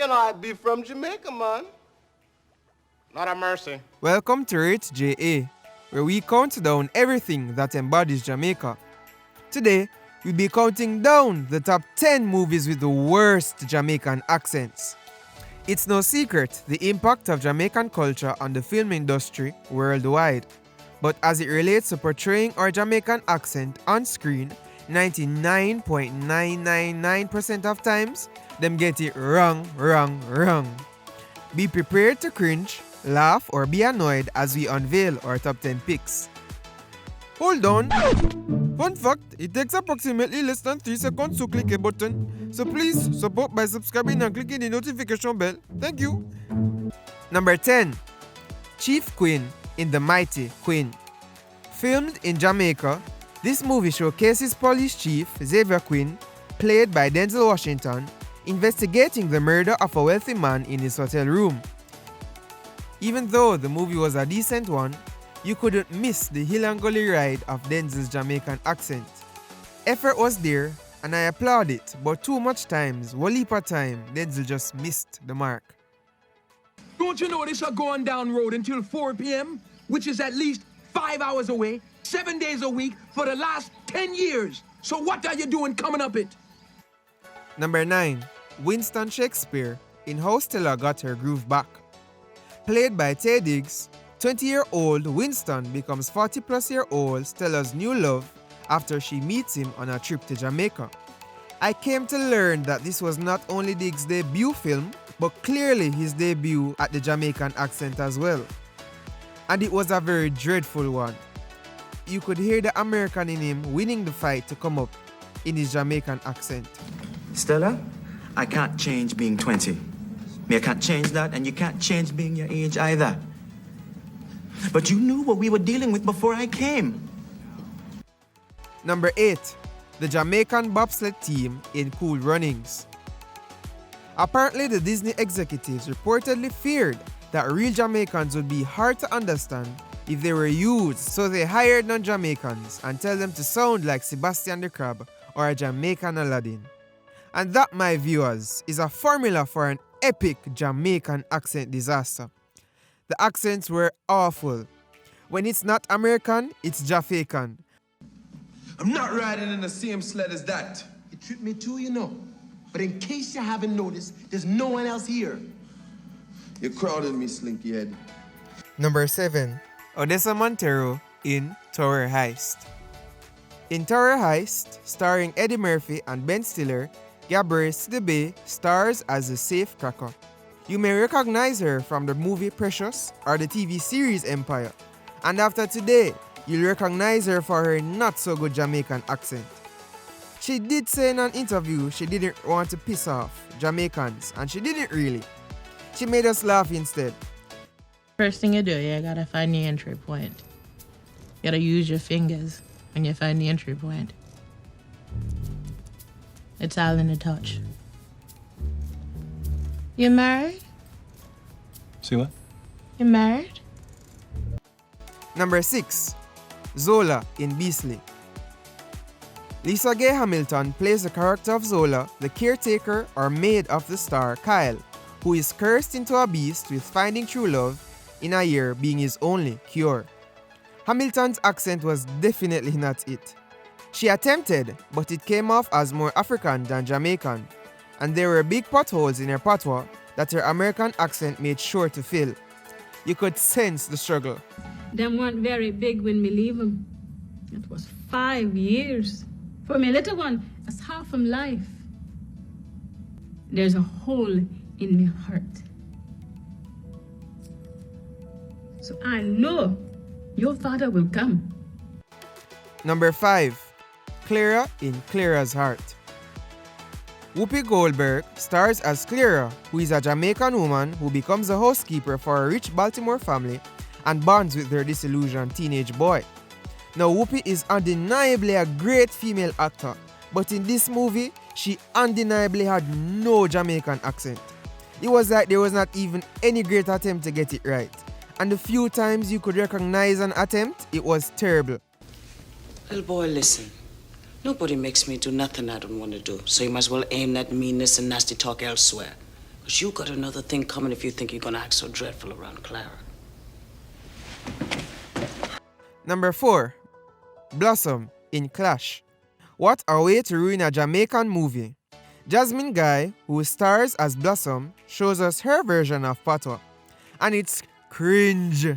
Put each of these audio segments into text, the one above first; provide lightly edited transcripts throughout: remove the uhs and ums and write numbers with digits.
and I be from Jamaica, man. Not a mercy. Welcome to Rate JA, where we count down everything that embodies Jamaica. Today, we'll be counting down the top 10 movies with the worst Jamaican accents. It's no secret the impact of Jamaican culture on the film industry worldwide. But as it relates to portraying our Jamaican accent on screen, 99.999% of times, them get it wrong. Be prepared to cringe, laugh, or be annoyed as we unveil our top 10 picks. Hold on! Fun fact, it takes approximately less than 3 seconds to click a button, so please support by subscribing and clicking the notification bell. Thank you! Number 10. Chief Quinn in the Mighty Quinn. Filmed in Jamaica, this movie showcases police chief Xavier Quinn, played by Denzel Washington, investigating the murder of a wealthy man in his hotel room. Even though the movie was a decent one, you couldn't miss the hill and gully ride of Denzel's Jamaican accent. Effort was there, and I applaud it, but too much times, one heap of time, Denzel just missed the mark. Don't you know this are going down road until 4 p.m., which is at least 5 hours away, 7 days a week for the last 10 years. So what are you doing coming up it? Number 9. Winston Shakespeare in How Stella Got Her Groove Back. Played by Taye Diggs, 20-year-old Winston becomes 40-plus-year-old Stella's new love after she meets him on a trip to Jamaica. I came to learn that this was not only Diggs' debut film, but clearly his debut at the Jamaican accent as well. And it was a very dreadful one. You could hear the American in him winning the fight to come up in his Jamaican accent. Stella, I can't change being 20. I can't change that, and you can't change being your age either. But you knew what we were dealing with before I came. Number 8. The Jamaican bobsled team in Cool Runnings. Apparently, the Disney executives reportedly feared that real Jamaicans would be hard to understand if they were used, so they hired non-Jamaicans and tell them to sound like Sebastian the Crab or a Jamaican Aladdin. And that, my viewers, is a formula for an epic Jamaican accent disaster. The accents were awful. When it's not American, it's Jafaican. I'm not riding in the same sled as that. It tripped me too, you know. But in case you haven't noticed, there's no one else here. You're crowding me, slinky head. Number 7. Odessa Montero in Tower Heist. In Tower Heist, starring Eddie Murphy and Ben Stiller, Gabrielle Sidibe stars as a safe cracker. You may recognize her from the movie Precious or the TV series Empire. And after today, you'll recognize her for her not-so-good Jamaican accent. She did say in an interview she didn't want to piss off Jamaicans, and she didn't really. She made us laugh instead. First thing you do, you gotta find the entry point. You gotta use your fingers when you find the entry point. It's all in the touch. You married? See what? You married? Number 6. Zola in Beasley. Lisa Gay Hamilton plays the character of Zola, the caretaker or maid of the star Kyle, who is cursed into a beast with finding true love in a year being his only cure. Hamilton's accent was definitely not it. She attempted, but it came off as more African than Jamaican, and there were big potholes in her patois that her American accent made sure to fill. You could sense the struggle. Them weren't very big when me leave them. It was 5 years. For me little one, that's half of life. There's a hole in my heart. So I know your father will come. Number 5. Clara in Clara's Heart. Whoopi Goldberg stars as Clara, who is a Jamaican woman who becomes a housekeeper for a rich Baltimore family and bonds with their disillusioned teenage boy. Now, Whoopi is undeniably a great female actor, but in this movie, she undeniably had no Jamaican accent. It was like there was not even any great attempt to get it right. And the few times you could recognize an attempt, it was terrible. Little boy, listen. Nobody makes me do nothing I don't want to do, so you might as well aim that meanness and nasty talk elsewhere. Because you got another thing coming if you think you're gonna act so dreadful around Clara. Number 4. Blossom in Clash. What a way to ruin a Jamaican movie. Jasmine Guy, who stars as Blossom, shows us her version of Patois. And it's cringe.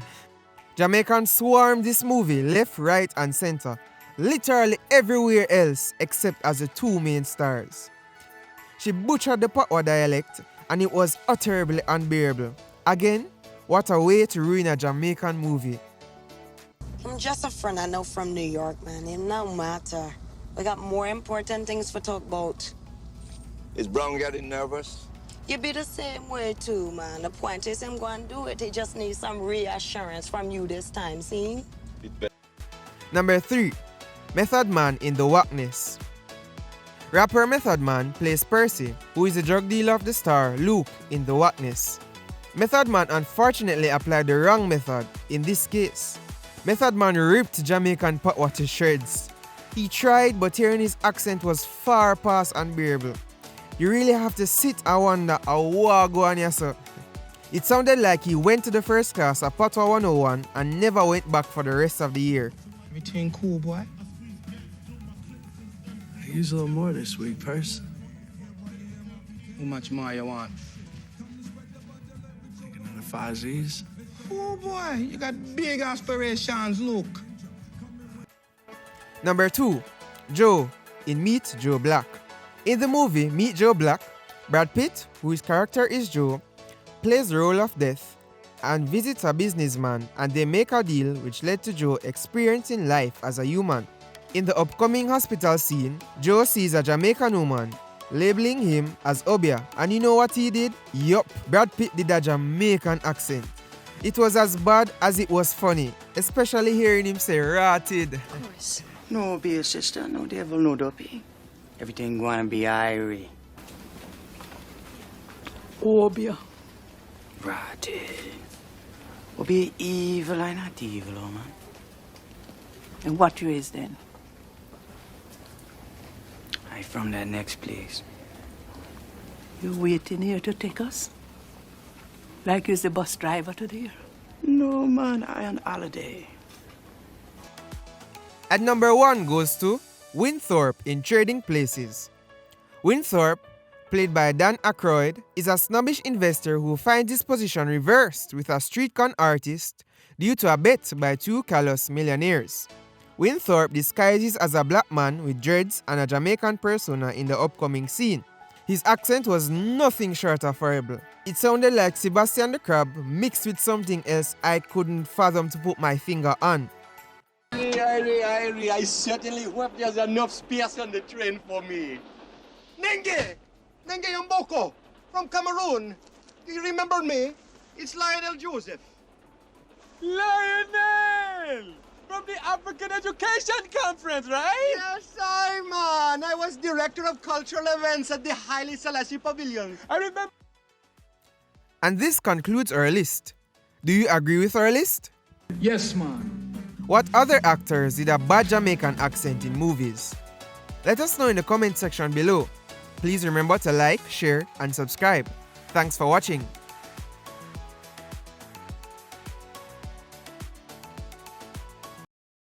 Jamaicans swarm this movie left, right, and center. Literally everywhere else except as the two main stars. She butchered the Patois dialect and it was utterly unbearable. Again, what a way to ruin a Jamaican movie. I'm just a friend I know from New York, man. It no matter. We got more important things to talk about. Is Brown getting nervous? You be the same way too, man. The point is him going to do it. He just needs some reassurance from you this time, see? Number 3. Method Man in The Wackness. Rapper Method Man plays Percy, who is the drug dealer of the star Luke in The Wackness. Method Man unfortunately applied the wrong method in this case. Method Man ripped Jamaican Patois to shreds. He tried, but hearing his accent was far past unbearable. You really have to sit and wonder what go on here, sir. It sounded like he went to the first class at Patois 101 and never went back for the rest of the year. Everything cool, boy? I use a little more this week, Purse. How much more you want? Take another 5 Z's. Oh boy, you got big aspirations, look. Number 2. Joe in Meet Joe Black. In the movie Meet Joe Black, Brad Pitt, whose character is Joe, plays the role of Death and visits a businessman, and they make a deal which led to Joe experiencing life as a human. In the upcoming hospital scene, Joe sees a Jamaican woman, labeling him as Obia, and you know what he did? Yup, Brad Pitt did a Jamaican accent. It was as bad as it was funny, especially hearing him say "ratted." Of course. No beer, sister. No devil, no dopey. Everything gonna be irie. Obia. Ratted. Be evil, I not evil, oh man. And what you is then? I from that next place. You waiting here to take us? Like you's the bus driver to there? No, man, I on holiday. At number 1 goes to Winthorpe in Trading Places. Winthorpe, played by Dan Aykroyd, is a snobbish investor who finds his position reversed with a street con artist due to a bet by 2 callous millionaires. Winthorpe disguises as a black man with dreads and a Jamaican persona in the upcoming scene. His accent was nothing short of horrible. It sounded like Sebastian the Crab mixed with something else I couldn't fathom to put my finger on. I certainly hope there's enough space on the train for me. Nenge Mboko from Cameroon. Do you remember me? It's Lionel Joseph. Lionel! From the African Education Conference, right? Yes, Simon. I was director of cultural events at the Haile Selassie Pavilion. I remember. And this concludes our list. Do you agree with our list? Yes, man. What other actors did a bad Jamaican accent in movies? Let us know in the comment section below. Please remember to like, share, and subscribe. Thanks for watching.